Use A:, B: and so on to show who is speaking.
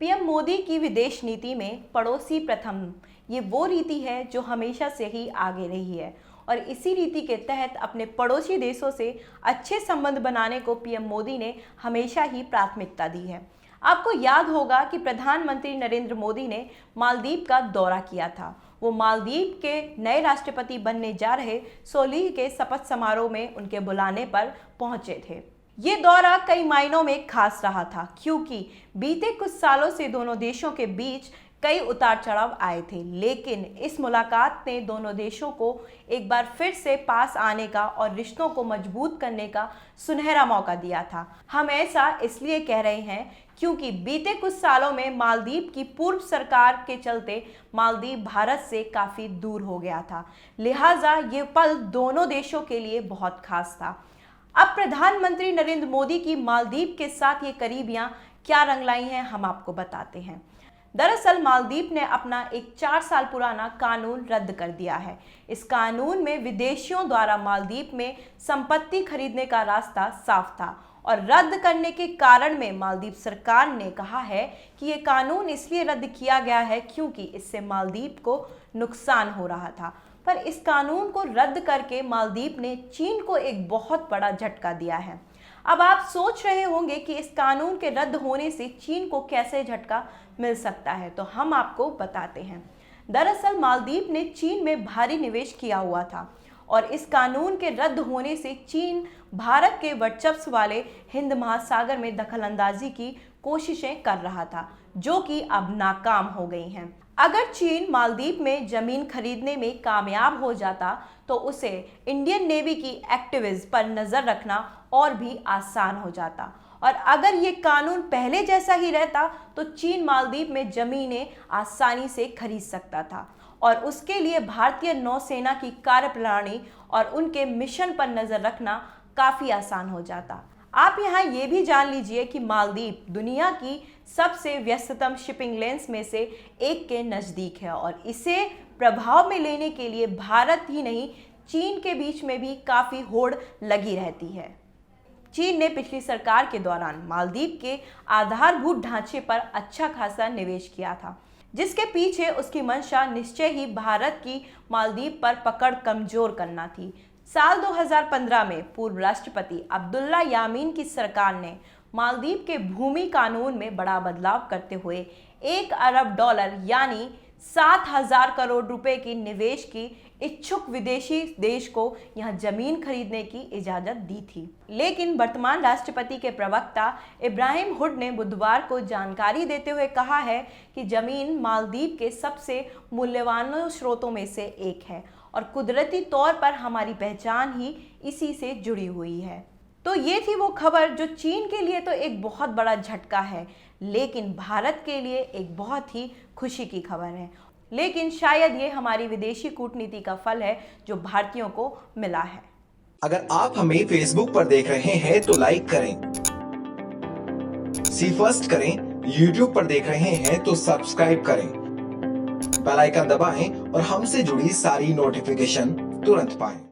A: PM Modi की विदेश नीति में पड़ोसी प्रथम ये वो रीति है जो हमेशा से ही आगे रही है और इसी रीति के तहत अपने पड़ोसी देशों से अच्छे संबंध बनाने को पीएम मोदी ने हमेशा ही प्राथमिकता दी है। आपको याद होगा कि प्रधानमंत्री नरेंद्र मोदी ने मालदीव का दौरा किया था। वो मालदीव के नए राष्ट्रपति बनने जा रहे सोलिह के शपथ समारोह में उनके बुलाने पर पहुंचे थे। ये दौरा कई मायनों में खास रहा था क्योंकि बीते कुछ सालों से दोनों देशों के बीच कई उतार चढ़ाव आए थे, लेकिन इस मुलाकात ने दोनों देशों को एक बार फिर से पास आने का और रिश्तों को मजबूत करने का सुनहरा मौका दिया था। हम ऐसा इसलिए कह रहे हैं क्योंकि बीते कुछ सालों में मालदीव की पूर्व सरकार के चलते मालदीव भारत से काफ़ी दूर हो गया था, लिहाजा ये पल दोनों देशों के लिए बहुत खास था। अब प्रधानमंत्री नरेंद्र मोदी की मालदीव के साथ ये करीबियां क्या रंग लाई हैं, हम आपको बताते हैं। दरअसल मालदीव ने अपना एक 4 साल पुराना कानून रद्द कर दिया है। इस कानून में विदेशियों द्वारा मालदीव में संपत्ति खरीदने का रास्ता साफ था और रद्द करने के कारण में मालदीव सरकार ने कहा है कि ये कानून इसलिए रद्द किया गया है क्योंकि इससे मालदीव को नुकसान हो रहा था। पर इस कानून को रद्द करके मालदीव ने चीन को एक बहुत बड़ा झटका दिया है। अब आप सोच रहे होंगे कि इस कानून के रद्द होने से चीन को कैसे झटका मिल सकता है, तो हम आपको बताते हैं। दरअसल मालदीव ने चीन में भारी निवेश किया हुआ था और इस कानून के रद्द होने से चीन भारत के वर्चस्व वाले हिंद महासागर में दखलंदाजी की कोशिशें कर रहा था, जो कि अब नाकाम हो गई हैं। अगर चीन मालदीव में जमीन खरीदने में कामयाब हो जाता तो उसे इंडियन नेवी की एक्टिविटीज पर नजर रखना और भी आसान हो जाता और अगर ये कानून पहले जैसा ही रहता तो चीन मालदीव में जमीनें आसानी से खरीद सकता था और उसके लिए भारतीय नौसेना की कार्यप्रणाली और उनके मिशन पर नजर रखना काफी आसान हो जाता। आप यहाँ ये भी जान लीजिए कि मालदीव दुनिया की सबसे व्यस्ततम शिपिंग लेन्स में से एक के नज़दीक है और इसे प्रभाव में लेने के लिए भारत ही नहीं चीन के बीच में भी काफ़ी होड़ लगी रहती है। चीन ने पिछली सरकार के दौरान मालदीव के आधारभूत ढांचे पर अच्छा खासा निवेश किया था, जिसके पीछे उसकी मंशा निश्चय ही भारत की मालदीव पर पकड़ कमजोर करना थी। साल 2015 में पूर्व राष्ट्रपति अब्दुल्ला यामीन की सरकार ने मालदीव के भूमि कानून में बड़ा बदलाव करते हुए $1 अरब यानी 7,000 करोड़ रुपए की निवेश की इच्छुक विदेशी देश को यहां जमीन खरीदने की इजाजत दी थी। लेकिन वर्तमान राष्ट्रपति के प्रवक्ता इब्राहिम हुड ने बुधवार को जानकारी देते हुए कहा है कि जमीन मालदीव के सबसे मूल्यवान स्रोतों में से एक है और कुदरती तौर पर हमारी पहचान ही इसी से जुड़ी हुई है। तो ये थी वो खबर जो चीन के लिए तो एक बहुत बड़ा झटका है, लेकिन भारत के लिए एक बहुत ही खुशी की खबर है। लेकिन शायद ये हमारी विदेशी कूटनीति का फल है जो भारतीयों को मिला है।
B: अगर आप हमें फेसबुक पर देख रहे हैं तो लाइक करें, सी फर्स्ट करें, यूट्यूब पर देख रहे हैं तो सब्सक्राइब करें, बेल आइकन दबाएं और हमसे जुड़ी सारी नोटिफिकेशन तुरंत पाएं।